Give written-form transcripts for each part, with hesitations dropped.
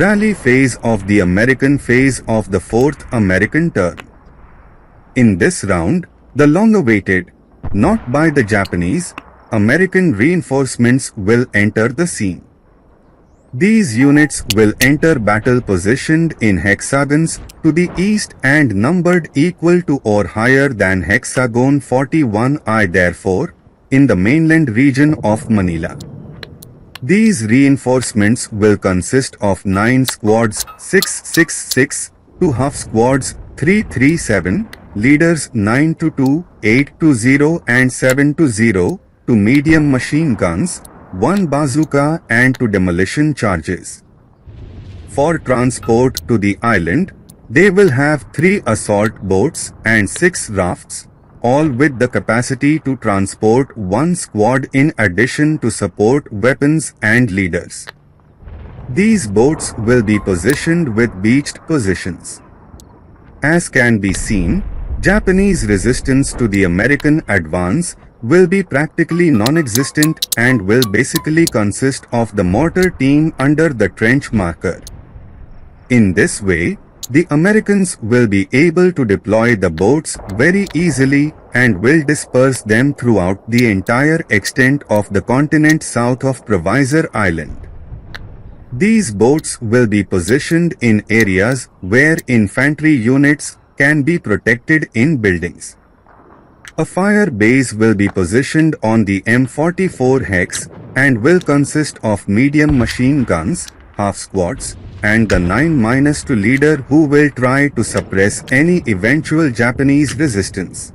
Rally phase of the American phase of the 4th American term. In this round, the long-awaited, not by the Japanese, American reinforcements will enter the scene. These units will enter battle positioned in hexagons to the east and numbered equal to or higher than hexagon 41I, therefore, in the mainland region of Manila. These reinforcements will consist of 9 squads 666, 2 half squads 337, leaders 9-2, 8-0 and 7-0, 2 medium machine guns, 1 bazooka and 2 demolition charges. For transport to the island, they will have 3 assault boats and 6 rafts, all with the capacity to transport 1 squad in addition to support weapons and leaders. These boats will be positioned with beached positions. As can be seen, Japanese resistance to the American advance will be practically non-existent and will basically consist of the mortar team under the trench marker. In this way, the Americans will be able to deploy the boats very easily and will disperse them throughout the entire extent of the continent south of Provisor Island. These boats will be positioned in areas where infantry units can be protected in buildings. A fire base will be positioned on the M44 hex and will consist of medium machine guns, half squads, and the 9-2 leader who will try to suppress any eventual Japanese resistance.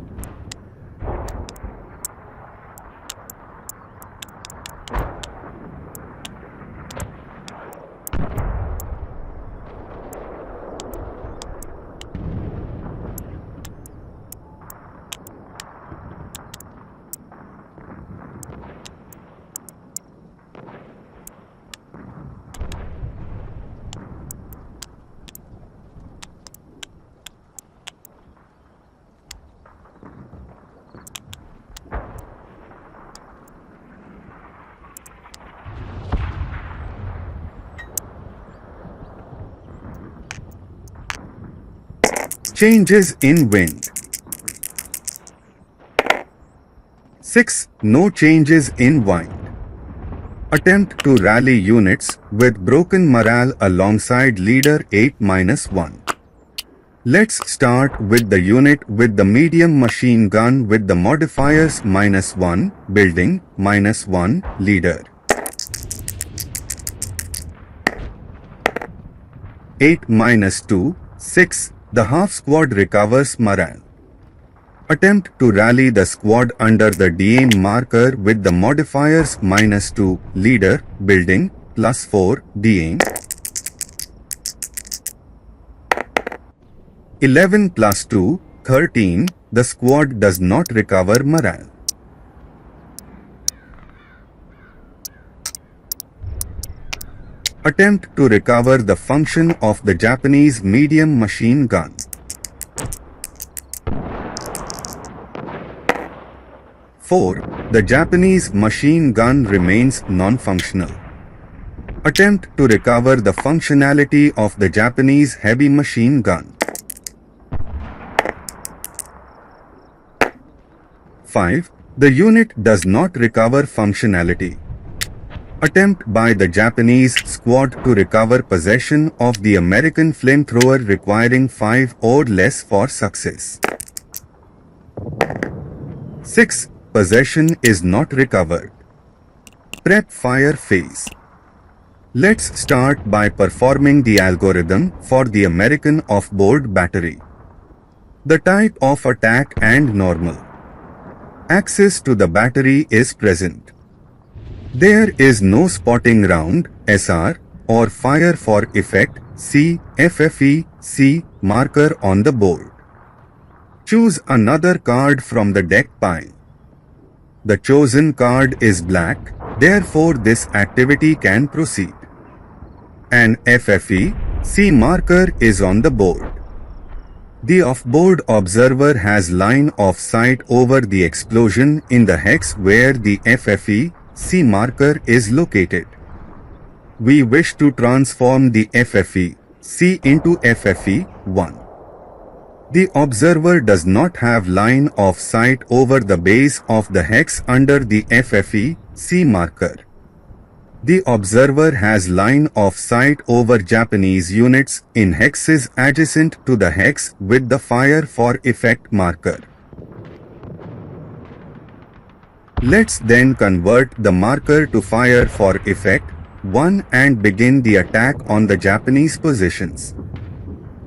Changes in wind. 6. No changes in wind. Attempt to rally units with broken morale alongside leader 8-1. Let's start with the unit with the medium machine gun with the modifiers -1, building, -1, leader. 8-2, 6. The half squad recovers morale. Attempt to rally the squad under the DM marker with the modifiers -2, leader, building, +4, DM. 11 + 2, 13, the squad does not recover morale. Attempt to recover the function of the Japanese medium machine gun. 4. The Japanese machine gun remains non-functional. Attempt to recover the functionality of the Japanese heavy machine gun. 5. The unit does not recover functionality. Attempt by the Japanese squad to recover possession of the American flamethrower requiring 5 or less for success. 6. Possession is not recovered. Prep fire phase. Let's start by performing the algorithm for the American off-board battery. The type of attack and normal. Access to the battery is present. There is no spotting round, SR, or fire for effect, C, FFE, C, marker on the board. Choose another card from the deck pile. The chosen card is black, therefore this activity can proceed. An FFE, C marker is on the board. The off-board observer has line of sight over the explosion in the hex where the FFE, C marker is located. we wish to transform the FFE-C into FFE-1. The observer does not have line of sight over the base of the hex under the FFE-C marker. The observer has line of sight over Japanese units in hexes adjacent to the hex with the fire for effect marker. Let's then convert the marker to fire for effect 1 and begin the attack on the Japanese positions.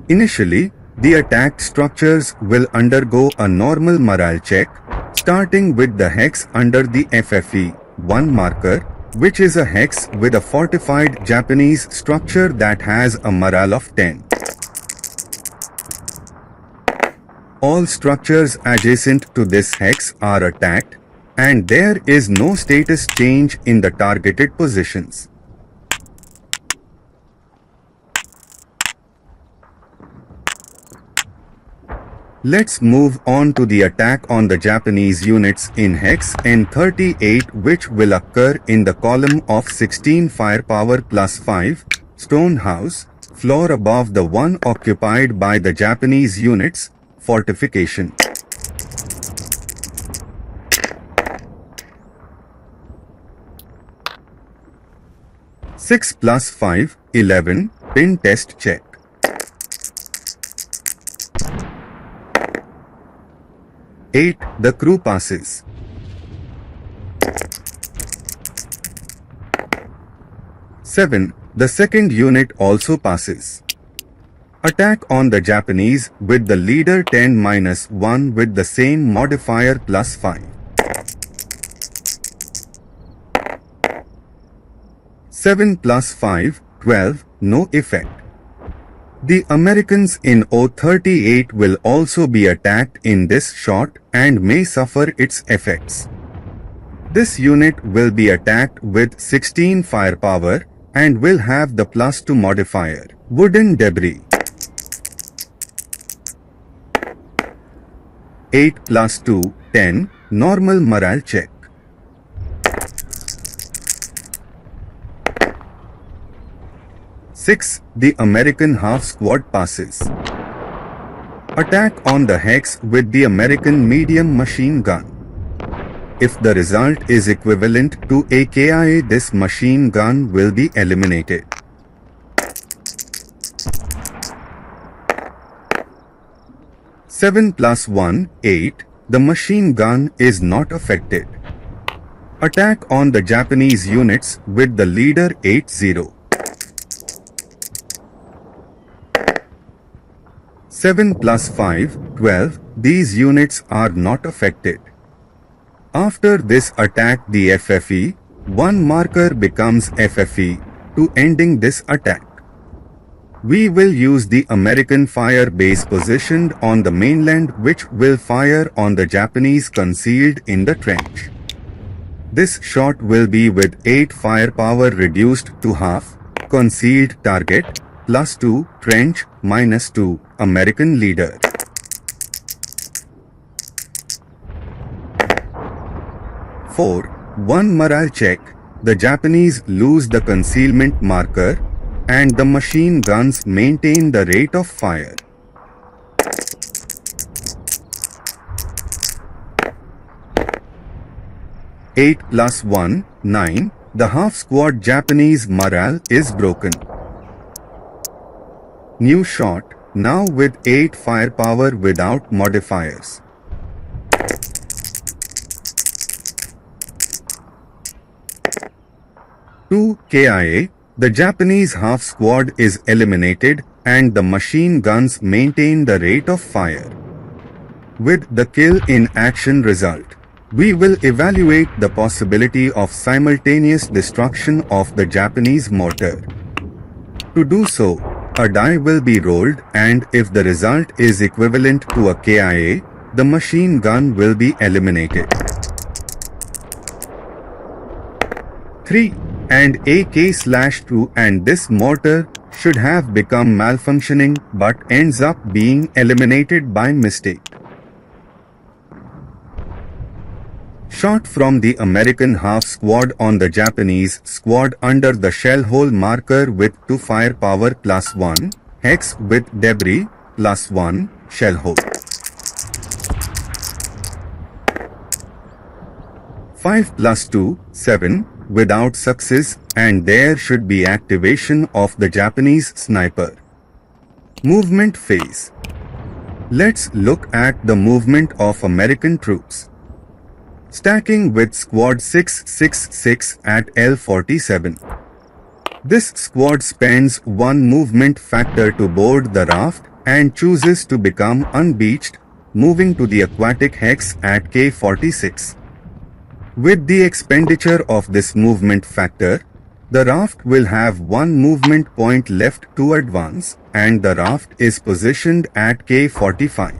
Initially, the attacked structures will undergo a normal morale check, starting with the hex under the FFE-1 marker, which is a hex with a fortified Japanese structure that has a morale of 10. All structures adjacent to this hex are attacked, and there is no status change in the targeted positions. Let's move on to the attack on the Japanese units in Hex N38, which will occur in the column of 16 firepower plus 5, stone house, floor above the one occupied by the Japanese units, fortification. Six plus 5, 11, pin test check. 8. The crew passes. 7. The second unit also passes. Attack on the Japanese with the leader 10-1 with the same modifier plus 5. 7 plus 5, 12, no effect. The Americans in O38 will also be attacked in this shot and may suffer its effects. This unit will be attacked with 16 firepower and will have the +2 modifier. Wooden debris. 8 plus 2, 10, normal morale check. 6. The American half squad passes. Attack on the hex with the American medium machine gun. If the result is equivalent to a KIA, this machine gun will be eliminated. Seven plus 1, 8. The machine gun is not affected. Attack on the Japanese units with the leader 8-0. 7 plus 5, 12, these units are not affected. After this attack, the FFE-1 marker becomes FFE-2, ending this attack. We will use the American fire base positioned on the mainland, which will fire on the Japanese concealed in the trench. This shot will be with 8 firepower reduced to half, concealed target, +2, trench, -2, American leader. Four, 1 morale check. The Japanese lose the concealment marker and the machine guns maintain the rate of fire. Eight plus 1, 9. The half squad Japanese morale is broken. New shot, now with 8 firepower without modifiers. Two KIA, the Japanese half squad is eliminated and the machine guns maintain the rate of fire. With the kill in action result, we will evaluate the possibility of simultaneous destruction of the Japanese mortar. To do so, a die will be rolled, and if the result is equivalent to a KIA, the machine gun will be eliminated. 3. And AK/2 and this mortar should have become malfunctioning but ends up being eliminated by mistake. Shot from the American half squad on the Japanese squad under the shell hole marker with 2 firepower +1, hex with debris +1, shell hole. 5 + 2, 7, without success, and there should be activation of the Japanese sniper. Movement phase. Let's look at the movement of American troops. Stacking with Squad 666 at L47. This squad spends one movement factor to board the raft and chooses to become unbeached, moving to the aquatic hex at K46. With the expenditure of this movement factor, the raft will have one movement point left to advance, and the raft is positioned at K45.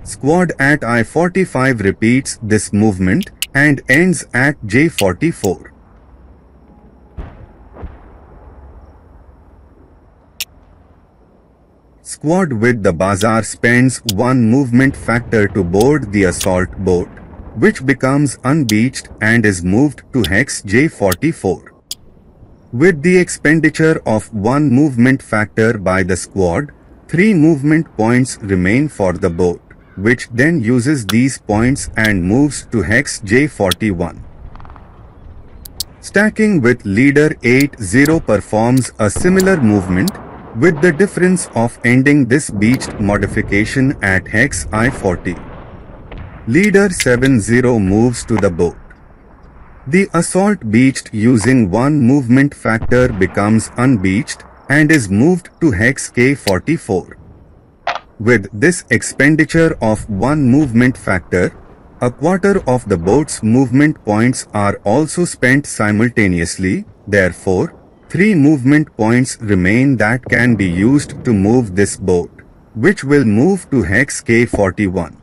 Squad at I-45 repeats this movement and ends at J44. Squad with the Bazaar spends one movement factor to board the assault boat, which becomes unbeached and is moved to hex J44. With the expenditure of one movement factor by the squad, 3 movement points remain for the boat, which then uses these points and moves to hex J41. Stacking with Leader 80 performs a similar movement, with the difference of ending this beached modification at hex I40. Leader 70 moves to the boat. The assault beached using one movement factor becomes unbeached and is moved to hex K44. With this expenditure of one movement factor, a quarter of the boat's movement points are also spent simultaneously. Therefore, 3 movement points remain that can be used to move this boat, which will move to hex K41.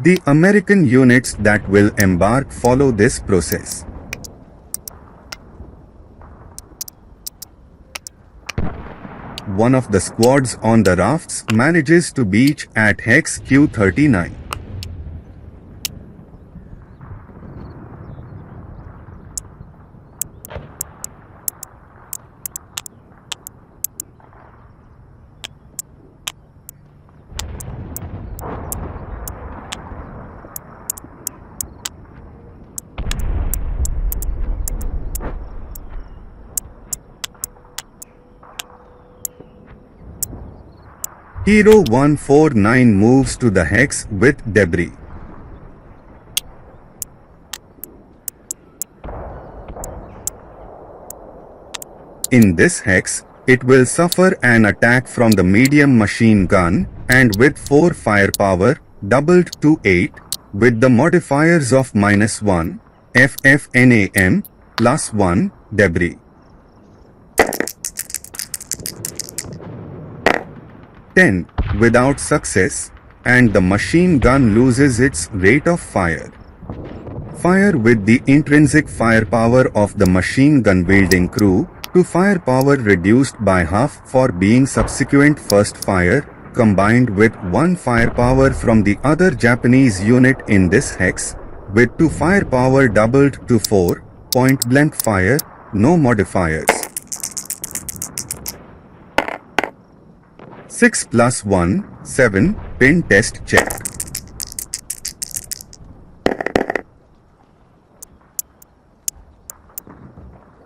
The American units that will embark follow this process. One of the squads on the rafts manages to beach at hex Q39. Hero 149 moves to the hex with debris. In this hex, it will suffer an attack from the medium machine gun and with 4 firepower, doubled to 8, with the modifiers of -1, FFNAM, +1, debris. 10, without success, and the machine gun loses its rate of fire. Fire with the intrinsic firepower of the machine gun wielding crew, to firepower reduced by half for being subsequent first fire, combined with 1 firepower from the other Japanese unit in this hex, with 2 firepower doubled to 4, point blank fire, no modifiers. 6 + 1, 7, pin test check.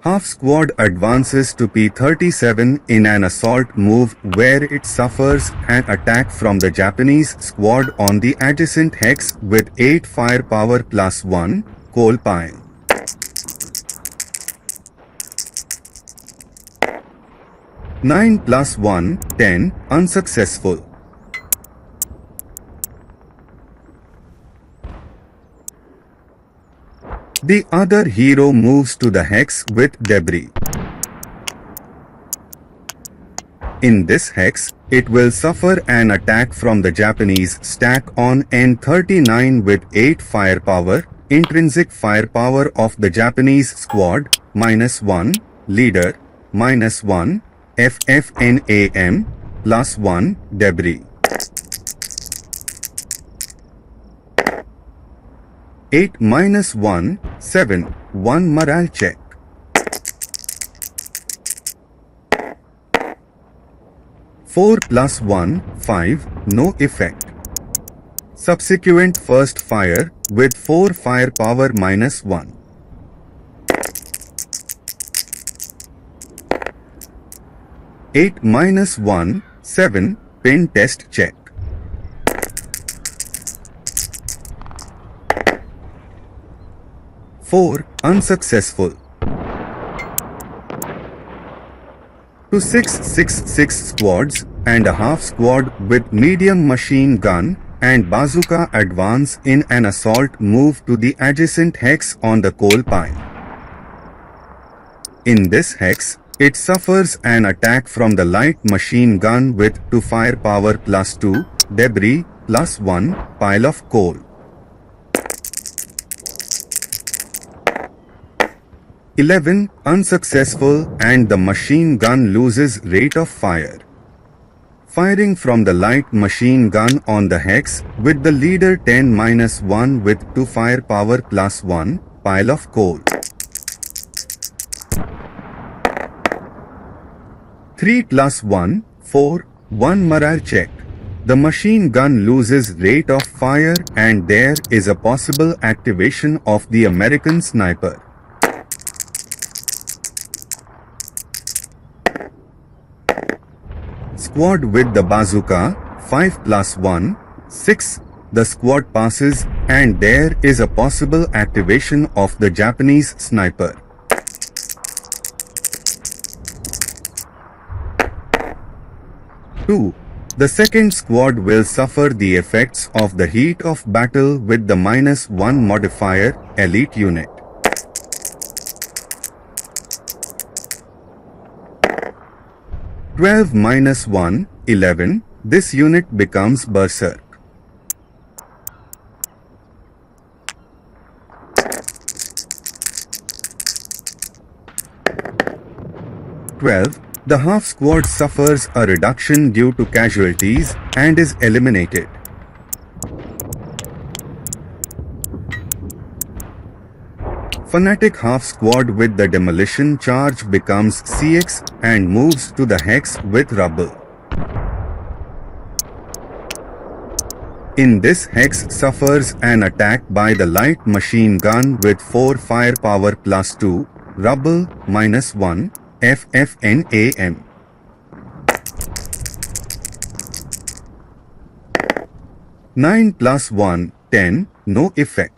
Half squad advances to P37 in an assault move where it suffers an attack from the Japanese squad on the adjacent hex with 8 firepower +1, coal pine. Nine + 1, 10, unsuccessful. The other hero moves to the hex with debris. In this hex, it will suffer an attack from the Japanese stack on N39 with 8 firepower, intrinsic firepower of the Japanese squad, -1, leader, -1, FFNAM, +1, debris. 8 minus 1, 7, 1 morale check. 4 plus 1, 5, no effect. Subsequent first fire with 4 firepower minus 1. Eight minus 1, 7, pen test check. Four, unsuccessful. To 666 squads and a half squad with medium machine gun and bazooka advance in an assault move to the adjacent hex on the coal pile. In this hex, it suffers an attack from the light machine gun with 2 firepower plus 2, debris plus 1, pile of coal. (11) Unsuccessful and the machine gun loses rate of fire. Firing from the light machine gun on the hex with the leader 10-1 with 2 firepower plus 1, pile of coal. 3 plus 1, 4, 1 morale check. The machine gun loses rate of fire and there is a possible activation of the American sniper. Squad with the bazooka, 5 plus 1, 6. The squad passes and there is a possible activation of the Japanese sniper. Two. The second squad will suffer the effects of the heat of battle with the -1 modifier, elite unit. (12 minus 1, 11). This unit becomes berserk. The half squad suffers a reduction due to casualties and is eliminated. Fanatic half squad with the demolition charge becomes CX and moves to the hex with rubble. In this hex suffers an attack by the light machine gun with 4 firepower plus 2, rubble -1, FFNAM. Nine plus 1, 10, no effect.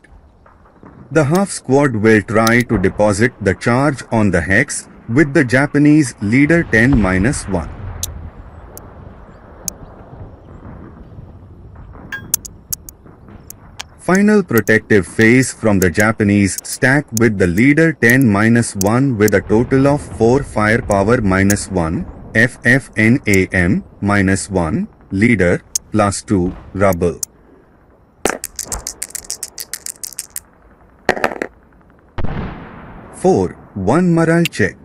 The half squad will try to deposit the charge on the hex with the Japanese leader 10-1. Final protective phase from the Japanese stack with the leader 10-1 with a total of 4 firepower -1, FFNAM -1, leader plus 2, rubble. Four, 1 morale check.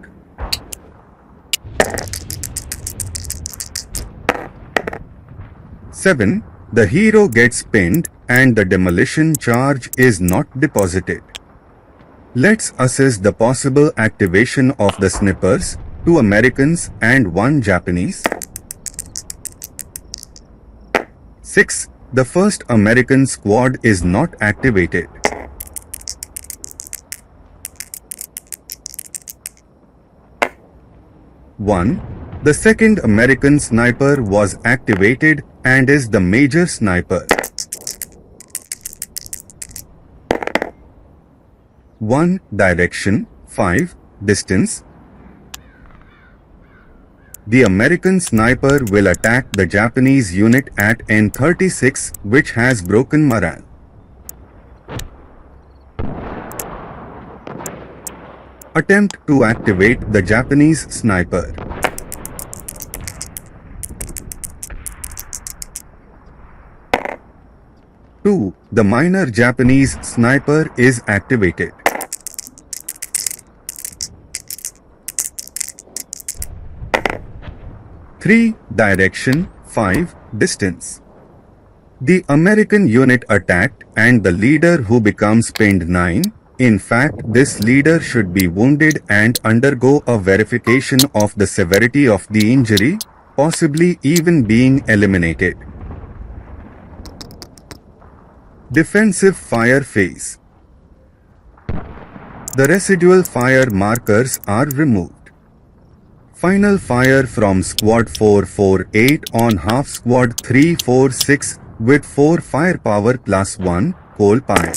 Seven. The hero gets pinned and the demolition charge is not deposited. Let's assess the possible activation of the snipers, 2 Americans and 1 Japanese. 6. The first American squad is not activated. 1. The second American sniper was activated and is the major sniper. 1. Direction, 5. Distance. The American sniper will attack the Japanese unit at N36, which has broken morale. Attempt to activate the Japanese sniper. Two. The minor Japanese sniper is activated. Three. Direction, 5. Distance. The American unit attacked and the leader who becomes pinned 9. In fact, this leader should be wounded and undergo a verification of the severity of the injury, possibly even being eliminated. Defensive fire phase. The residual fire markers are removed. Final fire from Squad 448 on half Squad 346 with 4 firepower plus 1 coal pile.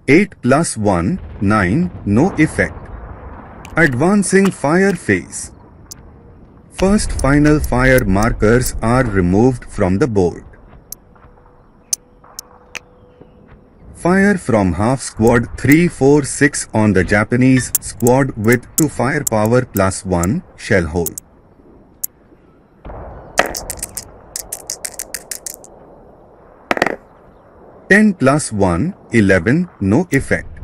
8 plus 1, 9, no effect. Advancing fire phase. First final fire markers are removed from the board. Fire from half Squad 346 on the Japanese squad with 2 firepower plus 1 shell hole. Ten plus 1, 11, no effect.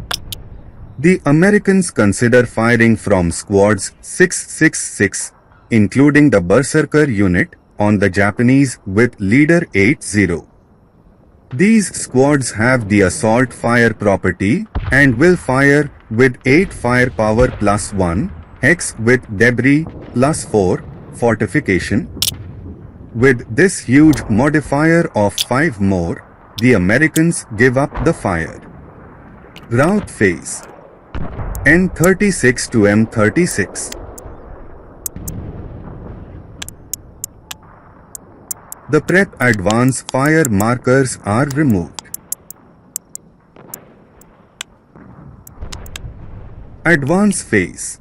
The Americans consider firing from squads 666, including the Berserker unit, on the Japanese with leader 80. These squads have the assault fire property and will fire with 8 firepower plus 1, hex with debris plus 4, fortification. With this huge modifier of 5 more, the Americans give up the fire. Rout phase. N36 to M36. The prep advance fire markers are removed. Advance phase.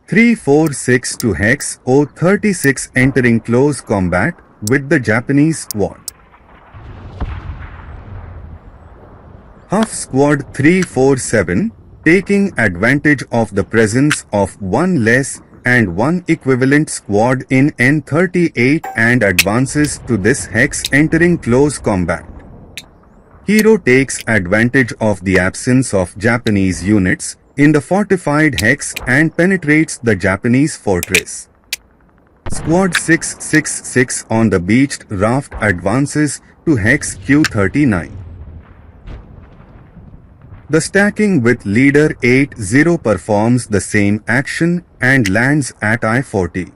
346 to Hex 036 entering close combat with the Japanese squad. Half Squad 347 taking advantage of the presence of one less and one equivalent squad in N38 and advances to this hex entering close combat. Hero takes advantage of the absence of Japanese units in the fortified hex and penetrates the Japanese fortress. Squad 666 on the beached raft advances to hex Q39. The stacking with leader 80 performs the same action and lands at I-40.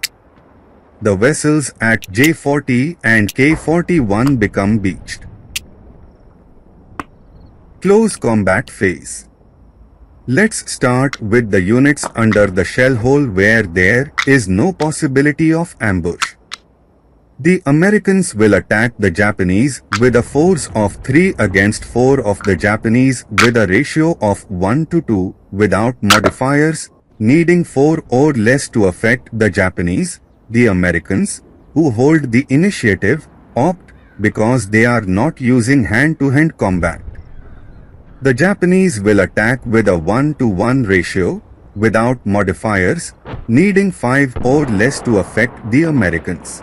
The vessels at J-40 and K-41 become beached. Close combat phase. Let's start with the units under the shell hole where there is no possibility of ambush. The Americans will attack the Japanese with a force of 3 against 4 of the Japanese with a ratio of 1 to 2 without modifiers, needing 4 or less to affect the Japanese. The Americans, who hold the initiative, opt because they are not using hand-to-hand combat. The Japanese will attack with a 1-to-1 ratio, without modifiers, needing 5 or less to affect the Americans.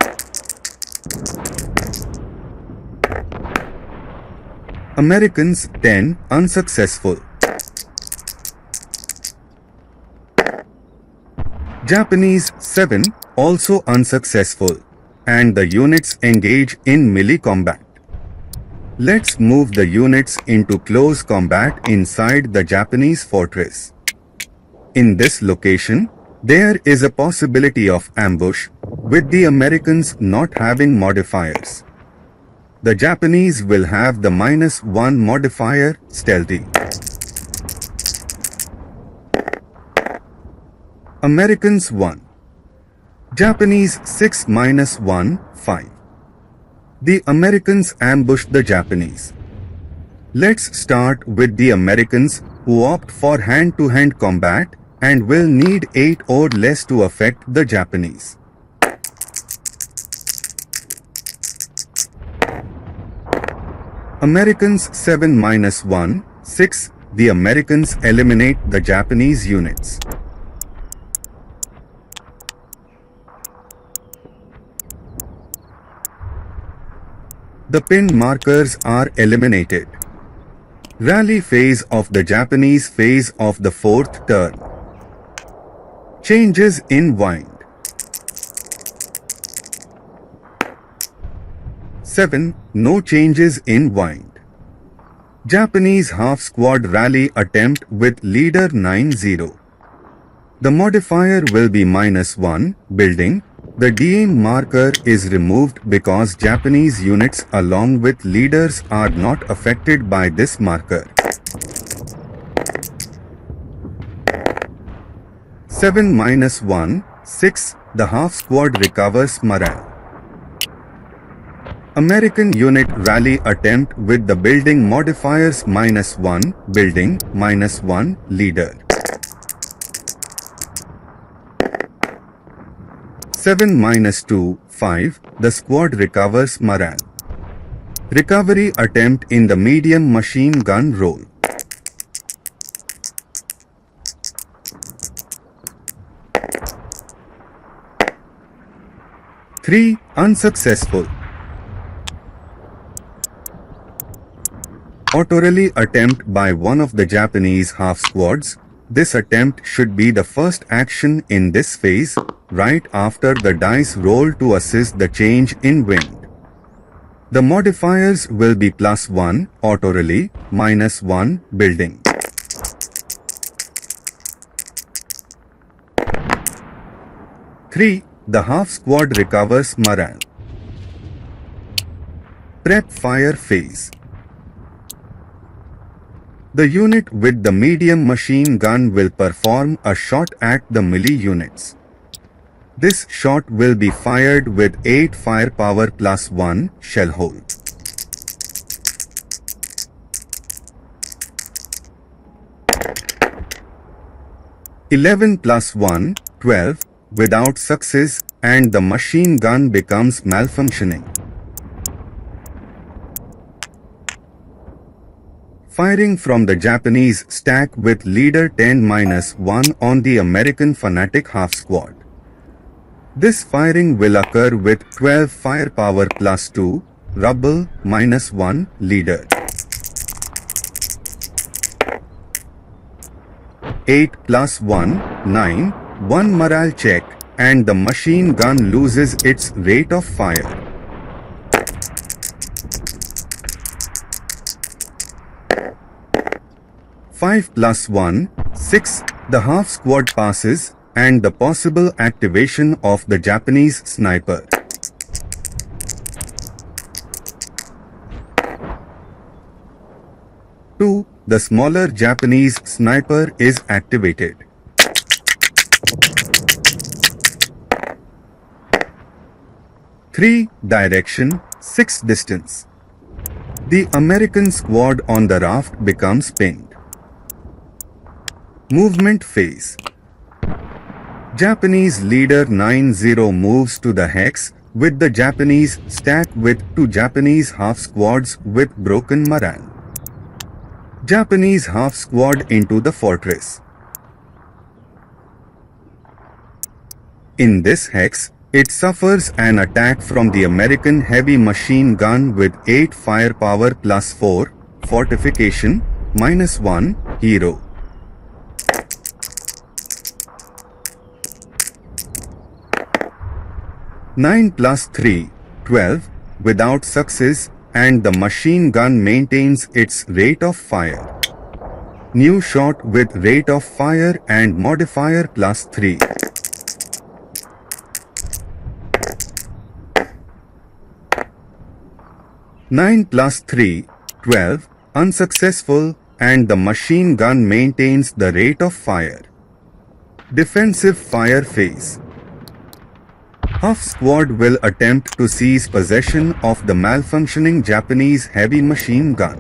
Americans 10 unsuccessful. Japanese 7 also unsuccessful, and the units engage in melee combat. Let's move the units into close combat inside the Japanese fortress. In this location, there is a possibility of ambush, with the Americans not having modifiers. The Japanese will have the -1 modifier, stealthy. Americans 1. Japanese 6 -1, 5. The Americans ambush the Japanese. Let's start with the Americans who opt for hand-to-hand combat and will need 8 or less to affect the Japanese. Americans 7 -1, 6. The Americans eliminate the Japanese units. The pin markers are eliminated. Rally phase of the Japanese phase of the 4th turn. Changes in wind. 7. No changes in wind. Japanese half squad rally attempt with leader 9-0. The modifier will be -1, building. The DM marker is removed because Japanese units along with leaders are not affected by this marker. 7-1, 6. The half squad recovers morale. American unit rally attempt with the building modifiers -1, building, -1, leader. 7-2, 5. The squad recovers morale. Recovery attempt in the medium machine gun role. 3. Unsuccessful. Auto-rally attempt by one of the Japanese half squads. This attempt should be the first action in this phase, right after the dice roll to assist the change in wind. The modifiers will be +1, auto-rally, -1, building. 3. The half squad recovers morale. Prep fire phase. The unit with the medium machine gun will perform a shot at the melee units. This shot will be fired with 8 firepower +1 shell hole. (11 + 1, 12) without success, and the machine gun becomes malfunctioning. Firing from the Japanese stack with leader 10-1 on the American fanatic half squad. This firing will occur with 12 firepower +2, rubble, -1, leader. 8 + 1, 9, 1 morale check, and the machine gun loses its rate of fire. (5 + 1, 6). The half squad passes, and the possible activation of the Japanese sniper. (2). The smaller Japanese sniper is activated. (3). Direction, 6 distance. The American squad on the raft becomes pinned. Movement phase. Japanese leader 9-0 moves to the hex with the Japanese stack with 2 Japanese half squads with broken morale. Japanese half squad into the fortress. In this hex, it suffers an attack from the American heavy machine gun with 8 firepower +4, fortification, -1, hero. (9 + 3, 12), without success, and the machine gun maintains its rate of fire. New shot with rate of fire and modifier +3. (9 + 3, 12), unsuccessful, and the machine gun maintains the rate of fire. Defensive fire phase. Half squad will attempt to seize possession of the malfunctioning Japanese heavy machine gun.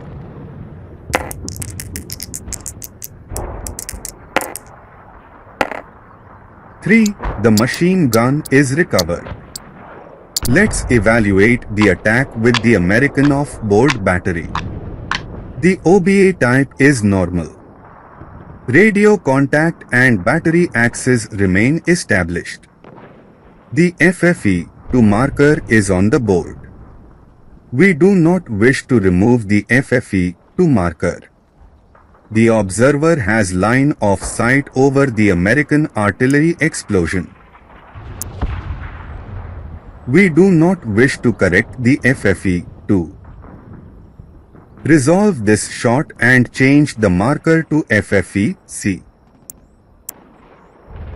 3. The machine gun is recovered. Let's evaluate the attack with the American off-board battery. The OBA type is normal. Radio contact and battery access remain established. The FFE2 marker is on the board. We do not wish to remove the FFE2 marker. The observer has line of sight over the American artillery explosion. We do not wish to correct the FFE2. Resolve this shot and change the marker to FFE-C.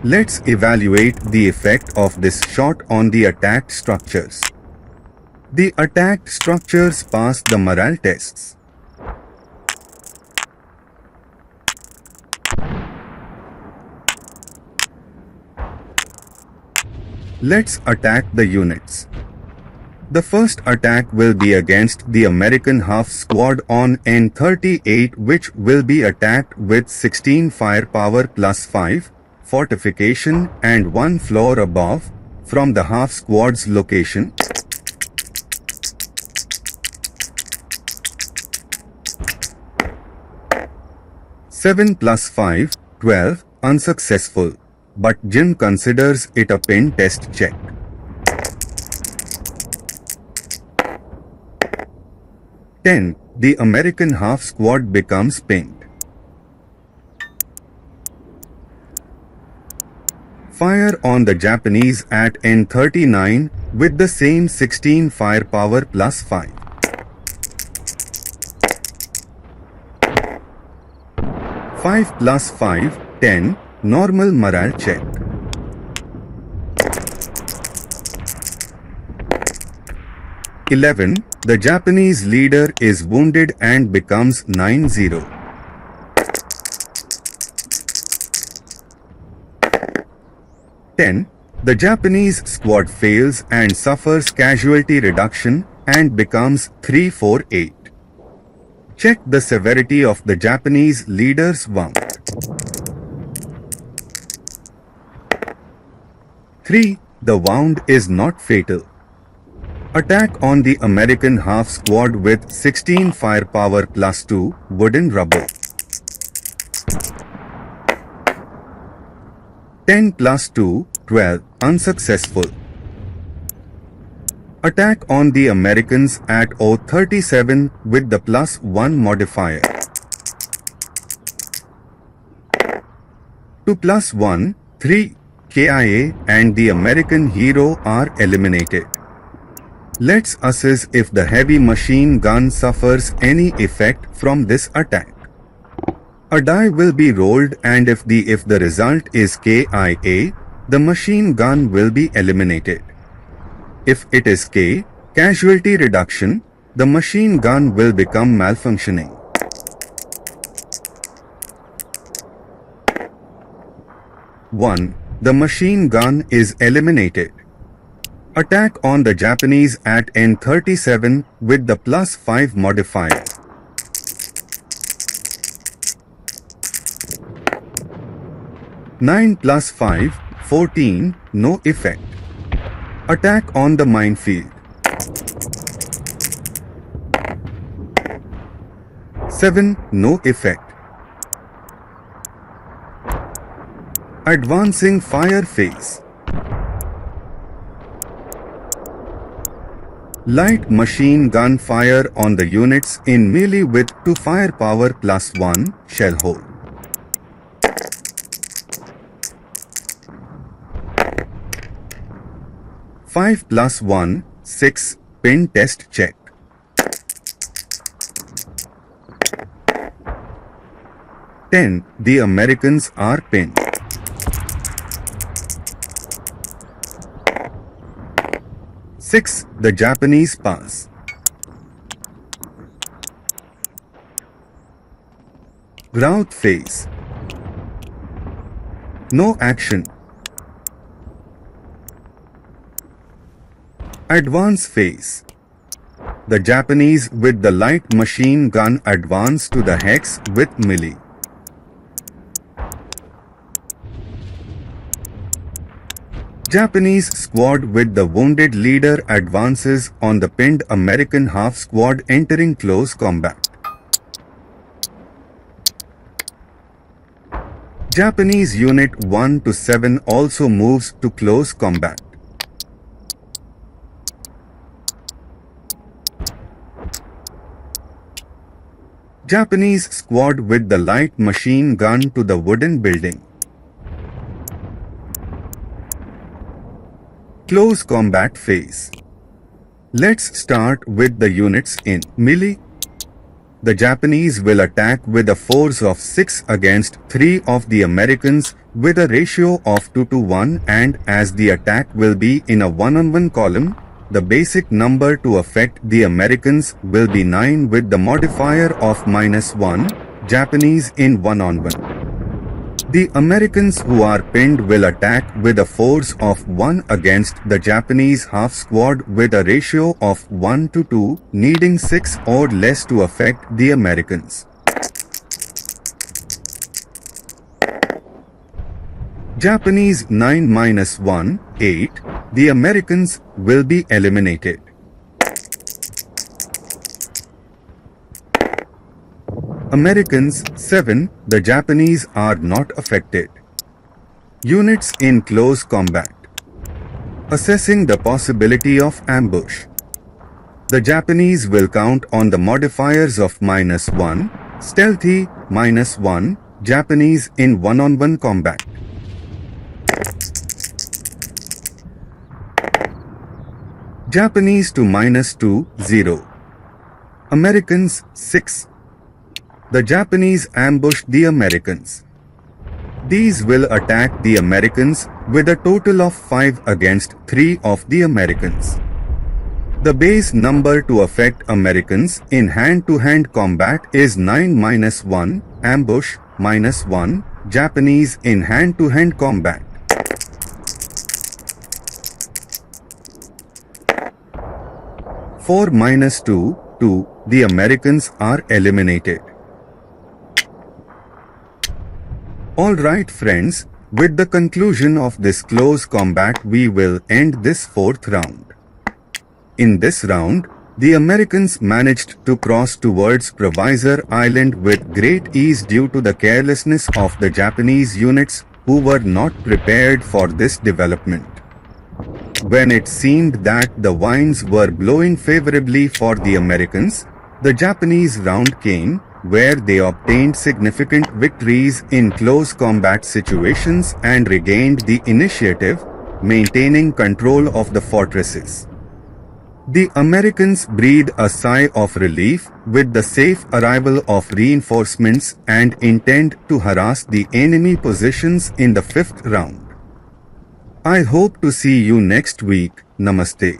Let's evaluate the effect of this shot on the attacked structures. The attacked structures pass the morale tests. Let's attack the units. The first attack will be against the American half squad on N38, which will be attacked with 16 firepower plus 5 fortification and 1 floor above from the half squad's location. Seven plus 5, 12, unsuccessful, but Jim considers it a pen test check. Ten, the American half squad becomes pinned. Fire on the Japanese at N39 with the same 16 firepower plus 5. Five plus 5, 10, normal morale check. "11. The Japanese leader is wounded and becomes 9-0. "10. The Japanese squad fails and suffers casualty reduction and becomes 3-4-8. Check the severity of the Japanese leader's wound. 3. The wound is not fatal. Attack on the American half squad with 16 firepower plus 2 wooden rubble. 10 plus 2, 12, unsuccessful. Attack on the Americans at O37 with the plus 1 modifier. 2 plus 1, 3, KIA and the American hero are eliminated. Let's assess if the heavy machine gun suffers any effect from this attack. A die will be rolled, and if the result is KIA, the machine gun will be eliminated. If it is K, casualty reduction, the machine gun will become malfunctioning. 1. The machine gun is eliminated. Attack on the Japanese at N37 with the plus 5 modifier. Nine plus 5, 14, no effect. Attack on the minefield. 7, no effect. Advancing fire phase. Light machine gun fire on the units in melee with 2 firepower plus 1 shell hole. Five plus 1, 6, pin test check. Ten, the Americans are pinned. Six, the Japanese pass. Rout phase. No action. Advance phase. The Japanese with the light machine gun advance to the hex with melee. Japanese squad with the wounded leader advances on the pinned American half squad entering close combat. Japanese unit 1 to 7 also moves to close combat. Japanese squad with the light machine gun to the wooden building. Close combat phase. Let's start with the units in melee. The Japanese will attack with a force of 6 against 3 of the Americans with a ratio of 2 to 1, and as the attack will be in a one-on-one column, the basic number to affect the Americans will be 9 with the modifier of -1, Japanese in one-on-one. The Americans who are pinned will attack with a force of 1 against the Japanese half squad with a ratio of 1 to 2, needing 6 or less to affect the Americans. Japanese 9 - 1, 8, the Americans will be eliminated. Americans 7, the Japanese are not affected. Units in close combat. Assessing the possibility of ambush. The Japanese will count on the modifiers of -1, stealthy, -1, Japanese in one-on-one combat. Japanese to -2, 0. Americans 6. The Japanese ambushed the Americans. These will attack the Americans with a total of 5 against 3 of the Americans. The base number to affect Americans in hand-to-hand combat is 9 - 1, ambush, -1, Japanese in hand-to-hand combat. For -2, 2, the Americans are eliminated. Alright friends, with the conclusion of this close combat we will end this 4th round. In this round, the Americans managed to cross towards Provisor Island with great ease due to the carelessness of the Japanese units who were not prepared for this development. When it seemed that the winds were blowing favorably for the Americans, the Japanese round came, where they obtained significant victories in close combat situations and regained the initiative, maintaining control of the fortresses. The Americans breathed a sigh of relief with the safe arrival of reinforcements and intend to harass the enemy positions in the 5th round. I hope to see you next week. Namaste.